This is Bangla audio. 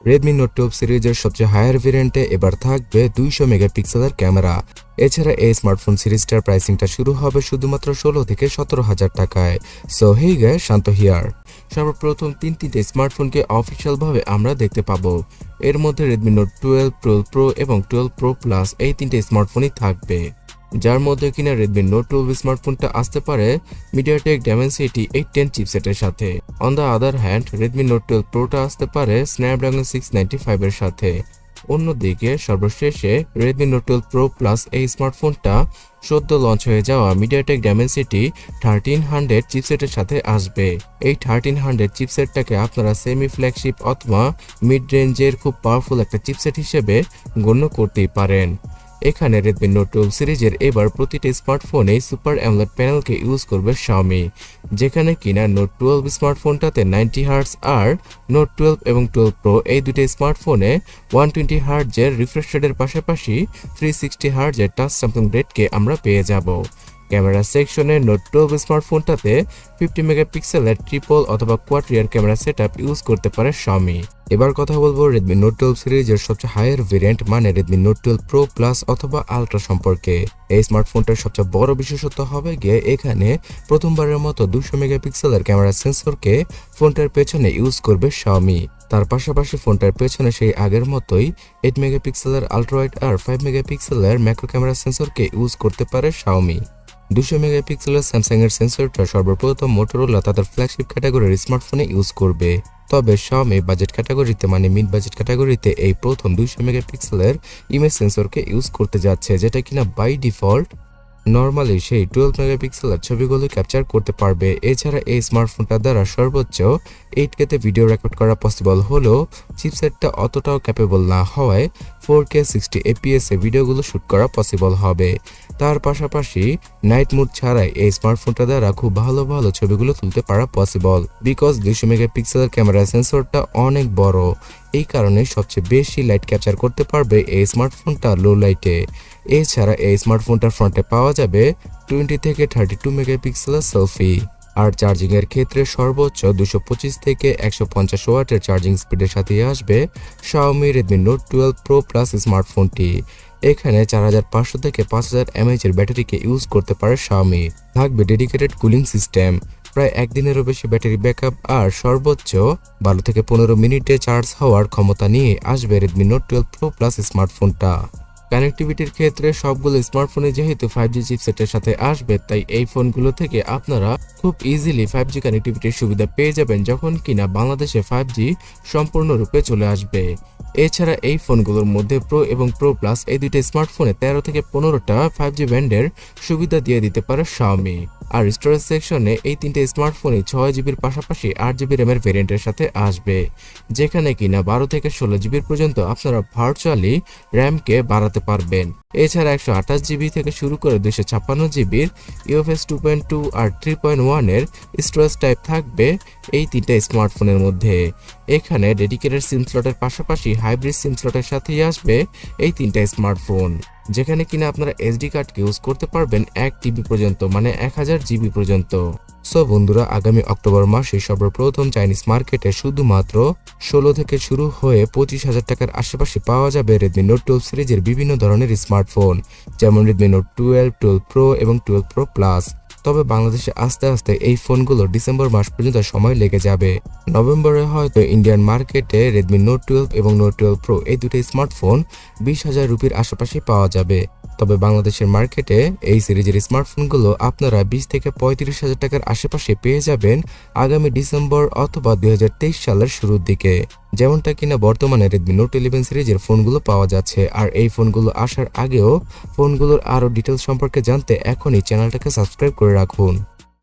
Redmi Note 12 সিরিজের সবচেয়ে হায়ার ভেরিয়েন্টে এবার থাকবে 200 মেগাপিক্সেলের ক্যামেরা। এছাড়া এই স্মার্টফোন সিরিজটার প্রাইসিংটা শুরু হবে শুধুমাত্র 16 থেকে 17,000 টাকায়। So hey guys, Shanto here. সর্বপ্রথম তিনটি স্মার্টফোনকে অফিসিয়ালভাবে আমরা দেখতে পাবো। এর মধ্যে Redmi Note 12, 12 Pro এবং 12 Pro Plus এই তিনটে স্মার্টফোনই থাকবে, যার মধ্যে কিনা Redmi Note 12 স্মার্টফোনটা আসতে পারে MediaTek Dimensity 810 চিপসেটের সাথে। On the other hand Redmi Note 12 Proটা আসতে পারে Snapdragon 695 এর সাথে। অন্যদিকে সর্বশেষে Redmi Note 12 Pro Plus এই স্মার্টফোনটা সদ্য লঞ্চ হয়ে যাওয়া MediaTek Dimensity 1300 চিপসেটের সাথে আসবে। এই 1300 চিপসেটটাকে আপনারা সেমি ফ্ল্যাগশিপ অথবা মিড রেঞ্জের খুব পাওয়ারফুল একটা চিপসেট হিসেবে গণ্য করতেই পারেন। এখানে Redmi Note 12 সিরিজের এবার প্রতিটি স্মার্টফোনে সুপার অ্যামোলেড প্যানেলকে ইউজ করবে Xiaomi, যেখানে কিনা Note 12 স্মার্টফোনটাতে 90 হার্টজ আর Note 12 এবং 12 Pro এই দুটি স্মার্টফোনে 120 হার্টজের রিফ্রেশ রেটের পাশাপাশি 360 হার্টজের টাচ স্যাম্পলিং রেটকে আমরা পেয়ে যাব। ক্যামেরা সেকশনে Note 12 স্মার্টফোনটাতে 50 মেগাপিক্সেলের ট্রিপল অথবা quad rear camera setup use করতে পারে Xiaomi। এবার কথা বলবো Redmi Note 12 সিরিজের সবচেয়ে হায়ার ভেরিয়েন্ট মানে Redmi Note 12 Pro Plus অথবা Ultra সম্পর্কে। এই স্মার্টফোনটার সবচেয়ে বড় বিশেষত্ব হবে গিয়ে এখানে প্রথমবারের মতো 200 মেগাপিক্সেলের ক্যামেরা সেন্সরকে ফোনটার পেছনে ইউজ করবে Xiaomi। তার পাশাপাশি ফোনটার পেছনে সেই আগের মতোই 8 মেগাপিক্সেলের আলট্রা ওয়াইড আর 5 মেগাপিক্সেলের ম্যাক্রো ক্যামেরা সেন্সরকে ইউজ করতে পারে Xiaomi। 200 মেগাপিক্সেলের স্যামসাং এর সেন্সরটা সর্বপ্রথম মোটরোলা তাদের ফ্ল্যাগশিপ ক্যাটাগরির স্মার্টফোনে ইউজ করবে, তবে Xiaomi বাজেট ক্যাটাগরিতে মানে মিড বাজেট ক্যাটাগরিতে এই প্রথম 200 মেগাপিক্সেলের ইমেজ সেন্সরকে ইউজ করতে যাচ্ছে, যেটা কিনা বাই ডিফল্ট নরমালি সেই 12 মেগাপিক্সেলের ছবিগুলো ক্যাপচার করতে পারবে। এছাড়া এই স্মার্টফোনটার দ্বারা সর্বোচ্চ 8K তে ভিডিও রেকর্ড করা পসিবল হলেও চিপসেটটা অতটাও ক্যাপেবল না হওয়ায় 4K 60 fps এ ভিডিওগুলো শ্যুট করা পসিবল হবে। তার পাশাপাশি নাইট মোড ছাড়াই এই স্মার্টফোনটা দ্বারা খুব ভালো ভালো ছবিগুলো তুলতে পারা পসিবল, বিকজ 200 মেগাপিক্সেলের ক্যামেরা সেন্সরটা অনেক বড়। এই কারণে সবচেয়ে বেশি লাইট ক্যাপচার করতে পারবে এই স্মার্টফোনটা লো লাইটে। এছাড়া এই স্মার্টফোনটার ফ্রন্টে পাওয়া যাবে 20 থেকে 32 মেগাপিক্সেলের সেলফি। আর চার্জিং এর ক্ষেত্রে সর্বোচ্চ 225 থেকে 150 ওয়াটের চার্জিং স্পিডের সাথে আসবে Xiaomi Redmi Note 12 Pro Plus স্মার্টফোনটি। এখানে 4500 থেকে 5000 mAh এর ব্যাটারিকে ইউজ করতে পারে Xiaomi। থাকবে ডেডিকেটেড কুলিং সিস্টেম, প্রায় একদিনেরও বেশি ব্যাটারি ব্যাকআপ আর সর্বোচ্চ 12 থেকে 15 মিনিটে চার্জ হওয়ার ক্ষমতা নিয়ে আসবে Redmi Note 12 Pro Plus স্মার্টফোনটা। কানেক্টিভিটির ক্ষেত্রে সবগুলো স্মার্টফোনে যেহেতু 5G চিপসেটের সাথে আসবে, তাই এই ফোনগুলো থেকে আপনারা খুব ইজিলি 5G কানেক্টিভিটির সুবিধা পেয়ে যাবেন যখন কিনা বাংলাদেশে 5G সম্পূর্ণরূপে চলে আসবে। এছাড়া এই ফোনগুলোর মধ্যে Pro এবং Pro Plus এই দুইটা স্মার্টফোনে 13 থেকে 15টা 5G ব্যান্ডের সুবিধা দিয়ে দিতে পারে Xiaomi। আর স্টোরেজ সেকশনে এই তিনটে স্মার্টফোনই 6GB পাশাপাশি 8GB র্যামের ভেরিয়েন্টের সাথে আসবে, যেখানে কিনা 12 থেকে 16GB পর্যন্ত আপনারা ভার্চুয়ালি র্যামকে বাড়াতে পারবেন। এছাড়া 128GB থেকে শুরু করে 256GBর UFS 2.2 আর 3.1 এর স্টোরেজ টাইপ থাকবে এই তিনটে স্মার্টফোনের মধ্যে। এখানে ডেডিকেটেড সিম স্লটের পাশাপাশি হাইব্রিড সিম স্লটের সাথেই আসবে এই তিনটা স্মার্টফোন, যেখানে কিনা আপনারা এসডি কার্ডকে ইউজ করতে পারবেন 1TB পর্যন্ত মানে 1000GB পর্যন্ত। সো বন্ধুরা, আগামী অক্টোবর মাসে সর্বপ্রথম চাইনিজ মার্কেটে শুধুমাত্র 16 থেকে শুরু হয়ে 25,000 টাকার আশেপাশে পাওয়া যাবে Redmi Note 12 সিরিজের বিভিন্ন ধরনের স্মার্টফোন, যেমন Redmi Note 12, 12 Pro এবং 12 Pro Plus। তবে বাংলাদেশে আস্তে আস্তে এই ফোনগুলো ডিসেম্বর মাস পর্যন্ত সময় লেগে যাবে। নভেম্বরে হয়তো ইন্ডিয়ান মার্কেটে Redmi Note 12 এবং Note 12 Pro এই দুটো স্মার্টফোন 20,000 রুপির আশেপাশে পাওয়া যাবে। তবে বাংলাদেশের মার্কেটে এই সিরিজের স্মার্টফোনগুলো আপনারা 20 থেকে 35,000 টাকার আশেপাশে পেয়ে যাবেন আগামী ডিসেম্বর অথবা 2023 সালের শুরুর দিকে, যেমনটা কিনা বর্তমানে Redmi Note 11 সিরিজের ফোনগুলো পাওয়া যাচ্ছে। আর এই ফোনগুলো আসার আগেও ফোনগুলোর আরও ডিটেলস সম্পর্কে জানতে এখনই চ্যানেলটাকে সাবস্ক্রাইব করে রাখুন।